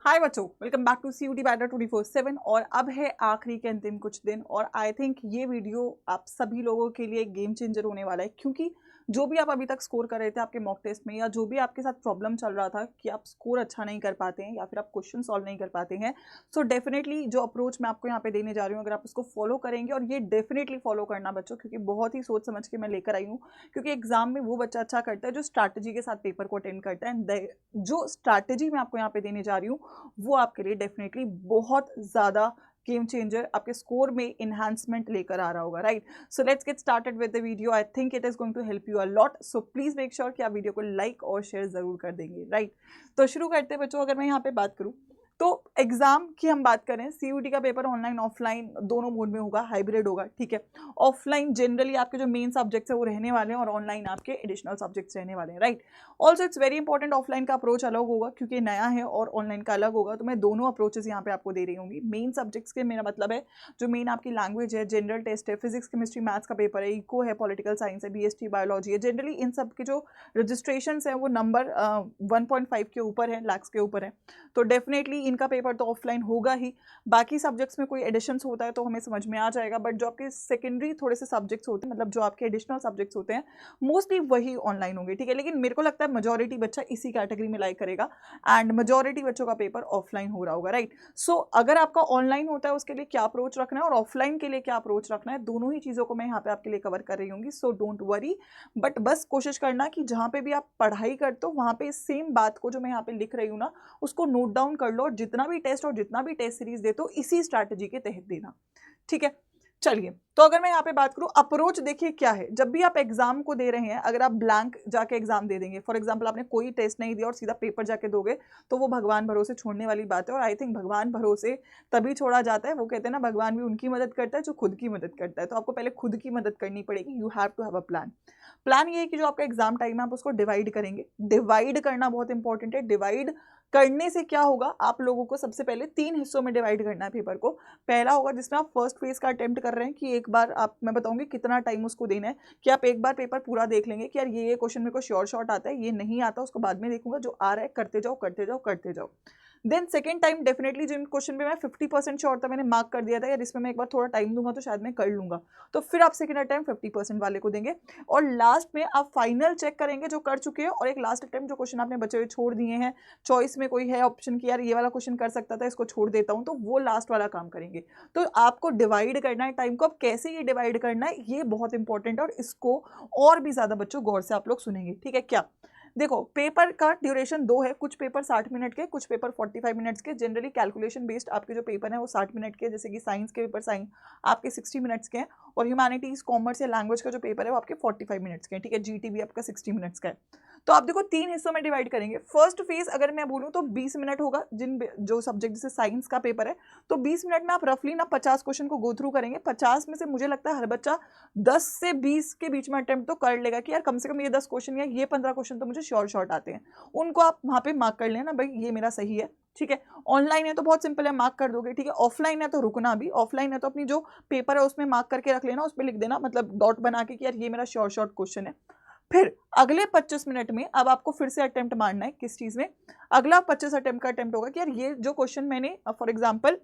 हाय बच्चों, welcome back to CUT better 24/7। और अब है आखिरी के अंतिम कुछ दिन और आई थिंक ये वीडियो आप सभी लोगों के लिए गेम चेंजर होने वाला है, क्योंकि जो भी आप अभी तक स्कोर कर रहे थे आपके मॉक टेस्ट में, या जो भी आपके साथ प्रॉब्लम चल रहा था कि आप स्कोर अच्छा नहीं कर पाते हैं या फिर आप क्वेश्चन सॉल्व नहीं कर पाते हैं, सो डेफिनेटली जो अप्रोच मैं आपको यहाँ पे देने जा रही हूँ, अगर आप उसको फॉलो करेंगे, और ये डेफिनेटली फॉलो करना बच्चों, क्योंकि बहुत ही सोच समझ के मैं लेकर आई हूँ। क्योंकि एग्जाम में वो बच्चा अच्छा करता है जो स्ट्रैटेजी के साथ पेपर को अटेंड करता है, एंड जो स्ट्रैटेजी मैं आपको यहाँ पे देने जा रही हूँ वो आपके लिए डेफिनेटली बहुत ज़्यादा गेम चेंजर, आपके स्कोर में इन्हांसमेंट लेकर आ रहा होगा, right. So let's get started with the video. I think it is going to help you a lot, so please make sure कि आप वीडियो को लाइक और शेयर जरूर कर देंगे, राइट। तो शुरू करते हैं बच्चों। अगर मैं यहाँ पे बात करूँ तो एग्जाम की हम बात करें, CUT का पेपर ऑनलाइन ऑफलाइन दोनों मोड में होगा, हाइब्रिड होगा, ठीक है। ऑफलाइन जनरली आपके जो मेन सब्जेक्ट्स है वो रहने वाले हैं और ऑनलाइन आपके एडिशनल सब्जेक्ट्स रहने वाले हैं, right. Also it's very important, offline का अप्रोच अलग होगा क्योंकि नया है और ऑनलाइन का अलग होगा, तो मैं दोनों अप्रोचेस यहाँ पे आपको दे रही होंगी। मेन सब्जेक्ट्स के मेरा मतलब है जो मेन आपकी लैंग्वेज है, जनरल टेस्ट है, फिजिक्स केमिस्ट्री मैथ्स का पेपर है, इको है, पॉलिटिकल साइंस है, BST बायोलॉजी है। जनरली इन सब के जो रजिस्ट्रेशन है वो नंबर 1.5 के ऊपर है, लैक्स के ऊपर है, तो डेफिनेटली इनका पेपर तो ऑफलाइन होगा ही। बाकी सब्जेक्ट्स में कोई एडिशंस होता है तो हमें समझ में आ जाएगा, बट जो आपके सेकेंडरी थोड़े से सब्जेक्ट्स होते हैं, मतलब जो आपके एडिशनल सब्जेक्ट्स होते हैं, मोस्टली वही ऑनलाइन होंगे, ठीक है। लेकिन मेरे को लगता है मेजॉरिटी बच्चा इसी कैटेगरी में लाइक करेगा एंड मेजॉरिटी बच्चों का पेपर ऑफलाइन हो रहा होगा, राइट। सो अगर आपका ऑनलाइन होता है उसके लिए क्या अप्रोच रखना है और ऑफलाइन के लिए क्या अप्रोच रखना है, दोनों ही चीज़ों को मैं यहाँ पे आपके लिए कवर कर रही हूँ। सो डोंट वरी, बट बस कोशिश करना कि जहाँ पे भी आप पढ़ाई करते हो वहाँ पे सेम बात को जो मैं यहाँ पे लिख रही हूँ ना, उसको नोट डाउन कर लो, और जितना भी टेस्ट और जितना भी टेस्ट सीरीज देते हो इसी स्ट्रैटेजी के तहत देना, ठीक है। चलिए, तो अगर मैं यहाँ पे बात करूँ अप्रोच, देखिए क्या है। जब भी आप एग्जाम को दे रहे हैं, अगर आप ब्लैंक जाके एग्जाम दे देंगे, फॉर एग्जांपल आपने कोई टेस्ट नहीं दिया और सीधा पेपर जाके दोगे, तो वो भगवान भरोसे छोड़ने वाली बात है। और आई थिंक भगवान भरोसे तभी छोड़ा जाता है, वो कहते हैं ना, भगवान भी उनकी मदद करता है जो खुद की मदद करता है। तो आपको पहले खुद की मदद करनी पड़ेगी। You have to have a plan. Plan ये है कि जो आपका एग्जाम टाइम है आप उसको डिवाइड करेंगे। डिवाइड करना बहुत इंपॉर्टेंट है। डिवाइड करने से क्या होगा, आप लोगों को सबसे पहले 3 हिस्सों में डिवाइड करना है पेपर को। पहला होगा जिसमें आप फर्स्ट फेज का अटेम्प्ट कर रहे हैं, कि एक बार आप, मैं बताऊंगी कितना टाइम उसको देना है, कि आप एक बार पेपर पूरा देख लेंगे कि यार ये क्वेश्चन मेरे को श्योर शॉर्ट आता है, ये नहीं आता उसको बाद में देखूंगा, जो आ रहा है करते जाओ करते जाओ करते जाओ। देन सेकेंड टाइम डेफिनेटली जिन क्वेश्चन पे मैं 50% श्योर था, मैंने मार्क कर दिया था यार इसमें मैं एक बार थोड़ा टाइम दूंगा तो शायद मैं कर लूंगा, तो फिर आप सेकेंड अटेम्प्ट 50% वाले को देंगे। और लास्ट में आप फाइनल चेक करेंगे जो कर चुके हैं, और एक लास्ट अटेम्प्ट जो क्वेश्चन आपने बचे हुए छोड़ दिए हैं, चॉइस में कोई है ऑप्शन कि यार ये वाला क्वेश्चन कर सकता था, इसको छोड़ देता हूं, तो वो लास्ट वाला काम करेंगे। तो आपको डिवाइड करना है टाइम को। अब कैसे ये डिवाइड करना है ये बहुत इंपॉर्टेंट है, और इसको और भी ज्यादा बच्चों गौर से आप लोग सुनेंगे, ठीक है। क्या देखो, पेपर का ड्यूरेशन 2 है, कुछ पेपर 60 मिनट के, कुछ पेपर 45 मिनट्स के। जनरली कैलकुलेशन बेस्ड आपके जो पेपर है वो 60 मिनट के, जैसे कि साइंस के पेपर साइंस आपके 60 मिनट्स के हैं, और ह्यूमैनिटीज कॉमर्स या लैंग्वेज का जो पेपर है वो आपके 45 मिनट्स के हैं, ठीक है। GT भी आपका 60 मिनट्स का है। तो आप देखो 3 हिस्सों में डिवाइड करेंगे। फर्स्ट फेज अगर मैं बोलूँ तो 20 मिनट होगा, जिन जो सब्जेक्ट जैसे साइंस का पेपर है, तो 20 मिनट में आप रफली ना 50 क्वेश्चन को गो थ्रू करेंगे। 50 में से मुझे लगता है हर बच्चा 10 से 20 के बीच में अटेम्प्ट तो कर लेगा कि यार कम से कम ये 10 क्वेश्चन या ये 15 क्वेश्चन तो मुझे श्योर शॉर्ट आते हैं, उनको आप वहां पे मार्क कर लेना, भाई ये मेरा सही है, ठीक है। ऑनलाइन है तो बहुत सिंपल है, मार्क कर दोगे, ठीक है। ऑफलाइन है तो रुकना भी, ऑफलाइन है तो अपनी जो पेपर है उसमें मार्क करके रख लेना, उस पर लिख देना, मतलब डॉट बना के कि यार ये मेरा श्योर शॉर्ट क्वेश्चन है। फिर अगले 25 मिनट में अब आपको फिर से अटेम्प्ट मारना है। किस चीज में? अगला 25 अटेम्प्ट का अटेम्प्ट होगा कि यार ये जो क्वेश्चन मैंने फॉर एग्जाम्पल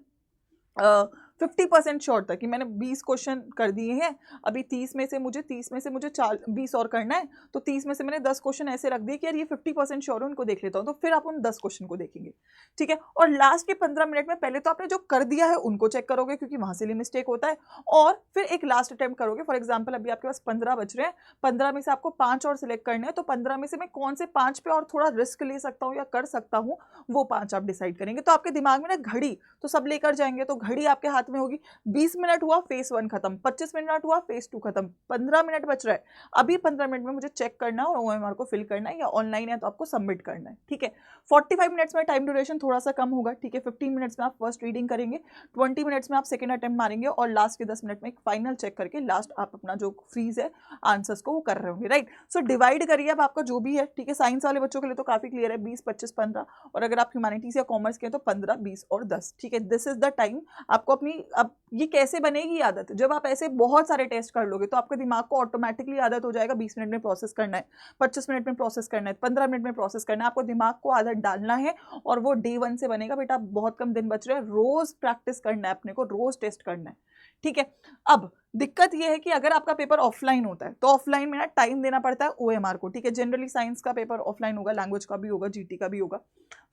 50% श्योर था कि मैंने 20 क्वेश्चन कर दिए हैं, अभी 30 में से मुझे 20 और करना है, तो 30 में से मैंने 10 क्वेश्चन ऐसे रख दिए कि यार ये 50% श्योर है, उनको देख लेता हूँ, तो फिर आप उन 10 क्वेश्चन को देखेंगे, ठीक है। और लास्ट के 15 मिनट में पहले तो आपने जो कर दिया है उनको चेक करोगे, क्योंकि वहां से भी मिस्टेक होता है, और फिर एक लास्ट अटेम्प्ट करोगे। फॉर एग्जाम्पल अभी आपके पास 15 बच रहे हैं, 15 में से आपको 5 और सिलेक्ट करने हैं, तो 15 में से मैं कौन से 5 पे और थोड़ा रिस्क ले सकता हूँ या कर सकता हूँ, वो 5 आप डिसाइड करेंगे। तो आपके दिमाग में ना घड़ी तो सब लेकर जाएंगे, तो घड़ी आपके हाथ में होगी। 20 मिनट हुआ, फेज 1 खत्म, 25 मिनट हुआ, फेज 2 खत्म, 15 मिनट बच रहा है, अभी 15 मिनट में मुझे चेक करना है और OMR को फिल करना है, या ऑनलाइन है तो आपको सबमिट करना है, ठीक है। 45 मिनट्स में टाइम ड्यूरेशन थोड़ा सा कम होगा, ठीक है। 15 मिनट्स में आप फर्स्ट रीडिंग करेंगे, 20 मिनट्स में आप सेकंड अटेम्प्ट मारेंगे, और लास्ट के 10 मिनट में एक फाइनल चेक करके लास्ट आप अपना जो फ्रीज है आंसर्स को वो कर रहे होंगे, राइट। सो डिवाइड करिए अब आपका जो भी है, ठीक है। साइंस वाले बच्चों के लिए तो काफी क्लियर है, 20 25 15, और अगर आप ह्यूमैनिटीज या कॉमर्स के हैं तो 15 20 और 10, ठीक है। दिस इज द टाइम आपको अपनी अब ये कैसे बनेगी आदत, जब आप ऐसे बहुत सारे टेस्ट कर लोगे तो आपके दिमाग को ऑटोमेटिकली आदत हो जाएगा 20 मिनट में प्रोसेस करना है, 25 मिनट में प्रोसेस करना है, 15 मिनट में प्रोसेस करना है। आपको दिमाग को आदत डालना है और वो डे 1 से बनेगा। बेटा बहुत कम दिन बच रहे हैं, रोज प्रैक्टिस करना है अपने को, रोज टेस्ट करना है, ठीक है। अब दिक्कत ये है कि अगर आपका पेपर ऑफलाइन होता है तो ऑफलाइन में ना टाइम देना पड़ता है ओएमआर को, ठीक है। जनरली साइंस का पेपर ऑफलाइन होगा, लैंग्वेज का भी होगा, जीटी का भी होगा।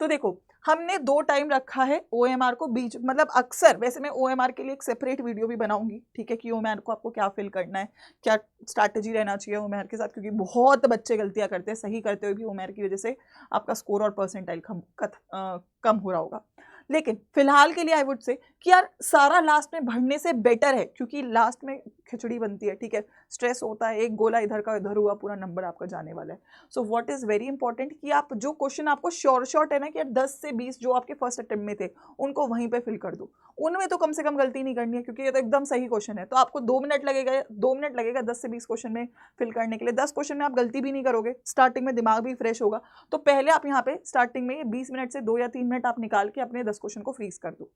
तो देखो हमने 2 टाइम रखा है ओएमआर को बीच, मतलब अक्सर वैसे मैं ओएमआर के लिए एक सेपरेट वीडियो भी बनाऊंगी, ठीक है, कि ओएमआर को आपको क्या फिल करना है, क्या स्ट्रैटेजी रहना चाहिए ओएमआर के साथ, क्योंकि बहुत बच्चे गलतियां करते हैं, सही करते हुए भी ओएमआर की वजह से आपका स्कोर और परसेंटाइल कम हो रहा होगा। लेकिन फिलहाल के लिए आई वुड से कि यार सारा लास्ट में भरने से बेटर है, क्योंकि लास्ट में खिचड़ी बनती है, ठीक है, स्ट्रेस होता है, एक गोला इधर का इधर हुआ पूरा नंबर आपका जाने वाला है। So what is very important कि आप जो क्वेश्चन आपको शॉर्ट है ना कि यार 10 से 20 जो आपके फर्स्ट अटेम्प्ट में थे उनको वहीं पे फिल कर दो, उनमें तो कम से कम गलती नहीं करनी है, क्योंकि ये तो एकदम सही क्वेश्चन है। तो आपको 2 मिनट लगेगा 10 से 20 क्वेश्चन में फिल करने के लिए। 10 क्वेश्चन में आप गलती भी नहीं करोगे, स्टार्टिंग में दिमाग भी फ्रेश होगा। तो पहले आप यहाँ पे स्टार्टिंग में 20 मिनट से 2 या 3 मिनट आप निकाल के अपने 10 क्वेश्चन को फ्रीज कर दो।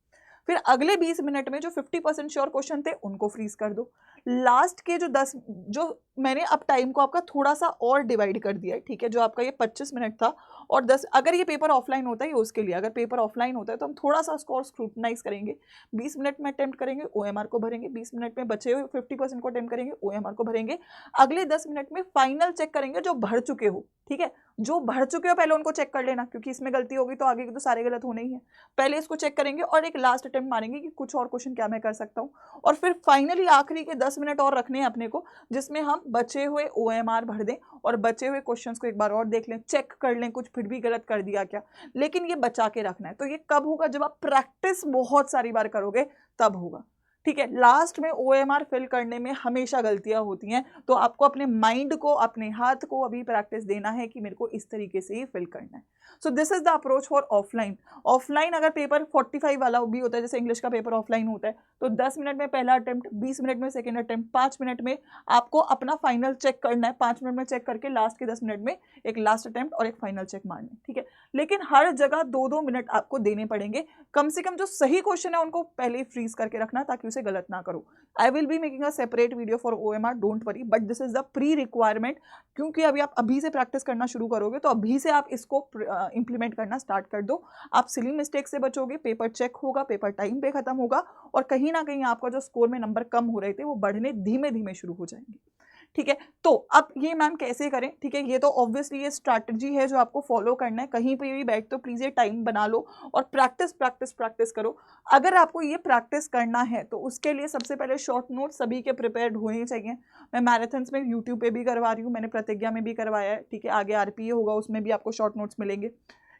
फिर अगले 20 मिनट में जो 50% श्योर क्वेश्चन थे उनको फ्रीज कर दो। लास्ट के जो 10 जो मैंने अब टाइम को आपका थोड़ा सा और डिवाइड कर दिया है, ठीक है, जो आपका ये 25 मिनट था और 10, अगर ये पेपर ऑफलाइन होता है ये उसके लिए, अगर पेपर ऑफलाइन होता है तो हम थोड़ा सा उसको और स्क्रूटनाइज करेंगे। 20 मिनट में अटेम्प्ट करेंगे, ओएमआर को भरेंगे, 20 मिनट में बचे हुए 50% को अटेम्प्ट करेंगे, ओएमआर को भरेंगे। अगले 10 मिनट में फाइनल चेक करेंगे जो भर चुके हो, ठीक है, जो भर चुके हो पहले उनको चेक कर लेना, क्योंकि इसमें गलती होगी तो आगे के तो सारे गलत होने ही है। पहले इसको चेक करेंगे और एक लास्ट अटेम्प्ट मारेंगे कि कुछ और क्वेश्चन क्या मैं कर सकता हूँ, और फिर फाइनली आखिरी के 10 मिनट और रखने हैं अपने को, जिसमें हम बचे हुए ओएमआर भर दें और बचे हुए क्वेश्चंस को एक बार और देख लें, चेक कर लें कुछ फिर भी गलत कर दिया क्या। लेकिन ये बचा के रखना है। तो ये कब होगा, जब आप प्रैक्टिस बहुत सारी बार करोगे तब होगा, ठीक है। लास्ट में ओएमआर फिल करने में हमेशा गलतियां होती हैं, तो आपको अपने माइंड को, अपने हाथ को अभी प्रैक्टिस देना है कि मेरे को इस तरीके से ही फिल करना है। So this is the approach for offline. Offline अगर पेपर 45 वाला भी होता है, जैसे इंग्लिश का पेपर ऑफलाइन होता है, तो 10 मिनट में पहला अटेम्प्ट, 20 मिनट में सेकेंड अटेम्प्ट, 5 मिनट में आपको अपना फाइनल चेक करना है, 5 मिनट में चेक करके लास्ट के 10 मिनट में एक लास्ट अटेम्प्ट और एक फाइनल चेक मारना है, ठीक है। लेकिन हर जगह 2-2 मिनट आपको देने पड़ेंगे। कम से कम जो सही क्वेश्चन है उनको पहले ही फ्रीज करके रखना ताकि उसे गलत ना करो। I will be making a separate video for OMR, don't worry, but this is the pre requirement, क्योंकि अभी आप अभी से प्रैक्टिस करना शुरू करोगे तो अभी से आप इसको इंप्लीमेंट करना स्टार्ट कर दो। आप सिली मिस्टेक से बचोगे, पेपर चेक होगा, पेपर टाइम पे खत्म होगा, और कहीं ना कहीं आपका जो स्कोर में नंबर कम हो रहे थे वो बढ़ने धीमे धीमे शुरू हो जाएंगे, ठीक है। तो अब ये मैम कैसे करें, ठीक है, ये तो ऑब्वियसली ये स्ट्रैटेजी है जो आपको फॉलो करना है। कहीं पे भी बैठ तो प्लीज ये टाइम बना लो और प्रैक्टिस प्रैक्टिस प्रैक्टिस करो। अगर आपको ये प्रैक्टिस करना है तो उसके लिए सबसे पहले शॉर्ट नोट सभी के प्रिपेयर्ड होने चाहिए। मैं मैराथन्स में यूट्यूब पे भी करवा रही हूँ, मैंने प्रतिज्ञा में भी करवाया है, ठीक है, आगे आरपीए होगा उसमें भी आपको शॉर्ट नोट्स मिलेंगे,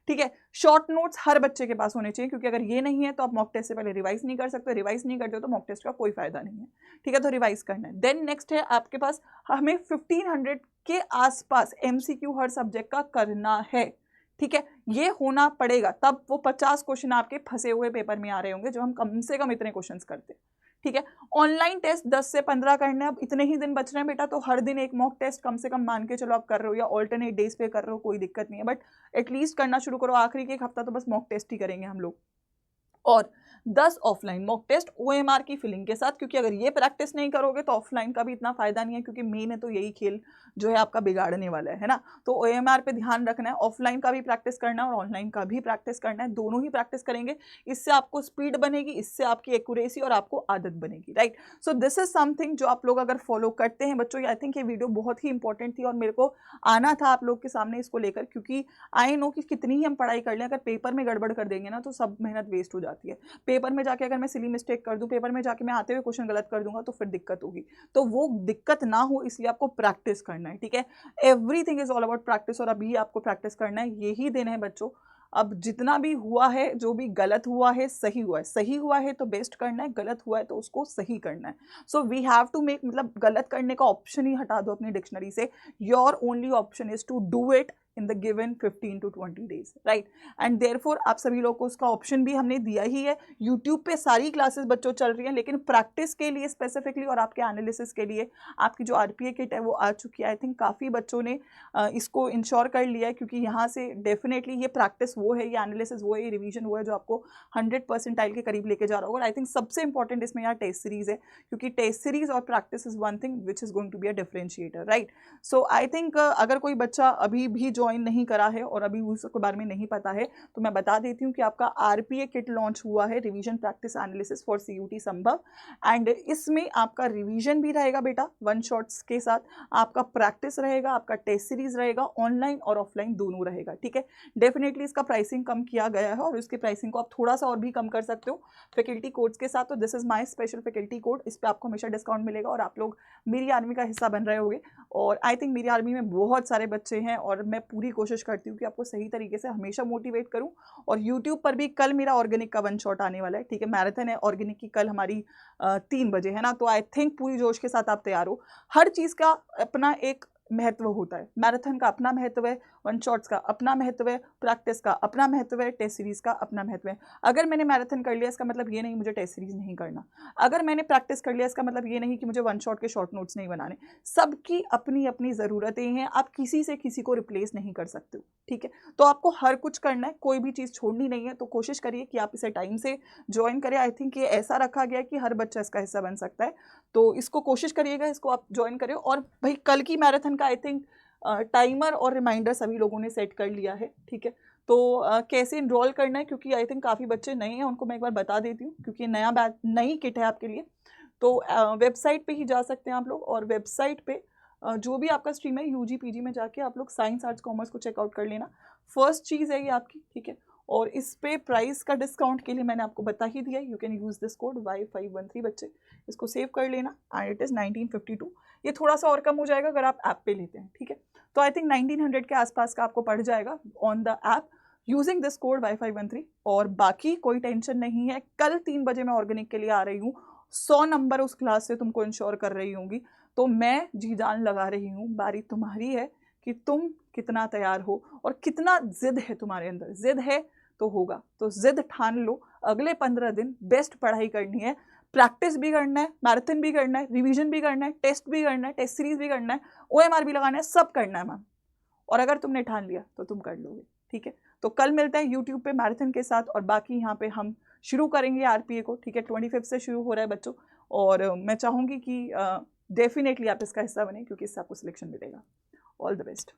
ठीक है। शॉर्ट नोट्स हर बच्चे के पास होने चाहिए, क्योंकि अगर ये नहीं है तो आप मॉक टेस्ट से पहले रिवाइज नहीं कर सकते, रिवाइज नहीं करते हो तो मॉक टेस्ट का कोई फायदा नहीं है, ठीक है। तो रिवाइज करना है। देन नेक्स्ट है आपके पास, हमें 1500 के आसपास एमसीक्यू हर सब्जेक्ट का करना है, ठीक है, ये होना पड़ेगा, तब वो 50 क्वेश्चन आपके फंसे हुए पेपर में आ रहे होंगे जो हम कम से कम इतने क्वेश्चन करते हैं, ठीक है। ऑनलाइन टेस्ट 10 से 15 करने, अब इतने ही दिन बच रहे हैं बेटा, तो हर दिन एक मॉक टेस्ट कम से कम मान के चलो आप कर रहे हो, या ऑल्टरनेट डेज पे कर रहे हो, कोई दिक्कत नहीं है, बट एटलीस्ट करना शुरू करो। आखिरी के एक हफ्ता तो बस मॉक टेस्ट ही करेंगे हम लोग, और 10 ऑफलाइन मॉक टेस्ट ओएमआर की फिलिंग के साथ, क्योंकि अगर ये प्रैक्टिस नहीं करोगे तो ऑफलाइन का भी इतना फायदा नहीं है, क्योंकि मेन है तो यही खेल जो है आपका बिगाड़ने वाला है ना। तो ओएमआर पे ध्यान रखना है, ऑफलाइन का भी प्रैक्टिस करना है और ऑनलाइन का भी प्रैक्टिस करना है, दोनों ही प्रैक्टिस करेंगे। इससे आपको स्पीड बनेगी, इससे आपकी एक्यूरेसी और आपको आदत बनेगी, right. So this is something जो आप लोग अगर फॉलो करते हैं बच्चों, आई थिंक ये वीडियो बहुत ही इंपॉर्टेंट थी और मेरे को आना था आप लोग के सामने इसको लेकर, क्योंकि आई नो कि कितनी ही हम पढ़ाई कर लें, अगर पेपर में गड़बड़ कर देंगे ना तो सब मेहनत वेस्ट हो जाती है। पेपर में जाके अगर मैं सिली मिस्टेक कर दूं, पेपर में जाके मैं आते हुए क्वेश्चन गलत कर दूंगा तो फिर दिक्कत होगी। तो वो दिक्कत ना हो इसलिए आपको प्रैक्टिस करना है, ठीक है। Everything is all about practice, और अभी आपको प्रैक्टिस करना है, यही दिन है बच्चों। अब जितना भी हुआ है, जो भी गलत हुआ है, सही हुआ है, सही हुआ है तो बेस्ट करना है, गलत हुआ है तो उसको सही करना है। So we have to make, मतलब गलत करने का ऑप्शन ही हटा दो अपनी डिक्शनरी से। Your only option is to do it, in the given 15 to 20 days, right. And therefore आप सभी लोगों को उसका ऑप्शन भी हमने दिया ही है। यूट्यूब पे सारी क्लासेस बच्चों चल रही हैं, लेकिन प्रैक्टिस के लिए स्पेसिफिकली और आपके एनालिसिस के लिए आपकी जो RPA किट है वो आ चुकी है। आई थिंक काफ़ी बच्चों ने इसको इंश्योर कर लिया है, क्योंकि यहाँ से डेफिनेटली ये प्रैक्टिस वो है, ये एनालिसिस वो है, ये रिवीजन वो है जो आपको 100% के करीब लेके जा रहा होगा। और आई थिंक सबसे इंपॉर्टेंट इसमें यहाँ टेस्ट सीरीज है, क्योंकि टेस्ट सीरीज और practice is one thing which is going to be a differentiator, right. So I think अगर कोई बच्चा अभी भी ज्वाइन नहीं करा है और अभी उसके बारे में नहीं पता है, तो मैं बता देती हूँ कि आपका RPA किट लॉन्च हुआ है, revision practice analysis for CUT संभव। एंड इसमें आपका रिवीजन भी रहेगा बेटा वन शॉट्स के साथ, आपका प्रैक्टिस रहेगा, आपका टेस्ट सीरीज रहेगा, ऑनलाइन और ऑफलाइन दोनों रहेगा, ठीक है। डेफिनेटली इसका प्राइसिंग कम किया गया है और इसकी प्राइसिंग को आप थोड़ा सा और भी कम कर सकते हो फैकल्टी कोड्स के साथ। तो this is my special faculty code, इस पर आपको हमेशा डिस्काउंट मिलेगा और आप लोग मेरी आर्मी का हिस्सा बन रहे होंगे। और आई थिंक मेरी आर्मी में बहुत सारे बच्चे हैं और मैं पूरी कोशिश करती हूँ कि आपको सही तरीके से हमेशा मोटिवेट करूँ। और यूट्यूब पर भी कल मेरा ऑर्गेनिक का वन शॉट आने वाला है, ठीक है। मैराथन है ऑर्गेनिक की कल हमारी 3 बजे है ना, तो आई थिंक पूरी जोश के साथ आप तैयार हो। हर चीज़ का अपना एक महत्व होता है, मैराथन का अपना महत्व है, वन शॉट्स का अपना महत्व है, प्रैक्टिस का अपना महत्व है, टेस्ट सीरीज का अपना महत्व है। अगर मैंने मैराथन कर लिया इसका मतलब ये नहीं मुझे टेस्ट सीरीज नहीं करना, अगर मैंने प्रैक्टिस कर लिया इसका मतलब ये नहीं कि मुझे वन शॉट के शॉर्ट नोट्स नहीं बनाने। सबकी अपनी अपनी ज़रूरतें हैं, आप किसी से किसी को रिप्लेस नहीं कर सकते हो, ठीक है। तो आपको हर कुछ करना है, कोई भी चीज़ छोड़नी नहीं है। तो कोशिश करिए कि आप इसे टाइम से ज्वाइन करें। आई थिंक ये ऐसा रखा गया है कि हर बच्चा इसका हिस्सा बन सकता है, तो इसको कोशिश करिएगा, इसको आप ज्वाइन करें। और भाई कल की मैराथन का आई थिंक टाइमर और रिमाइंडर सभी लोगों ने सेट कर लिया है, ठीक है। तो कैसे इनरोल करना है, क्योंकि आई थिंक काफ़ी बच्चे नए हैं, उनको मैं एक बार बता देती हूँ, क्योंकि नया बैच नई किट है आपके लिए। तो वेबसाइट पे ही जा सकते हैं आप लोग, और वेबसाइट पे जो भी आपका स्ट्रीम है UG PG में जाके आप लोग साइंस आर्ट्स कॉमर्स को चेकआउट कर लेना। फर्स्ट चीज़ है ये आपकी, ठीक है। और इस पे प्राइस का डिस्काउंट के लिए मैंने आपको बता ही दिया, you can use this code Y513 बच्चे, इसको सेव कर लेना। And it is 1952। ये थोड़ा सा और कम हो जाएगा अगर आप ऐप पे लेते हैं, ठीक है। तो आई थिंक 1900 के आसपास का आपको पड़ जाएगा on the app using this code Y513। और बाकी कोई टेंशन नहीं है, कल 3 बजे मैं ऑर्गेनिक के लिए आ रही हूँ, 100 नंबर उस क्लास से तुमको इंश्योर कर रही होंगी। तो मैं जी जान लगा रही हूँ, बारी तुम्हारी है कि तुम कितना तैयार हो और कितना जिद है तुम्हारे अंदर। जिद है तो होगा, तो जिद ठान लो। अगले 15 दिन बेस्ट पढ़ाई करनी है, प्रैक्टिस भी करना है, मैराथन भी करना है, रिवीजन भी करना है, टेस्ट भी करना है, टेस्ट सीरीज भी करना है, OMR भी लगाना है, सब करना है मैम। और अगर तुमने ठान लिया तो तुम कर लोगे, ठीक है। तो कल मिलते हैं यूट्यूब पे मैराथन के साथ, और बाकी यहाँ पे हम शुरू करेंगे RPA को, ठीक है। 25 से शुरू हो रहा है बच्चों, और मैं चाहूँगी कि डेफिनेटली आप इसका हिस्सा बने, क्योंकि इससे आपको सिलेक्शन मिलेगा। All the best.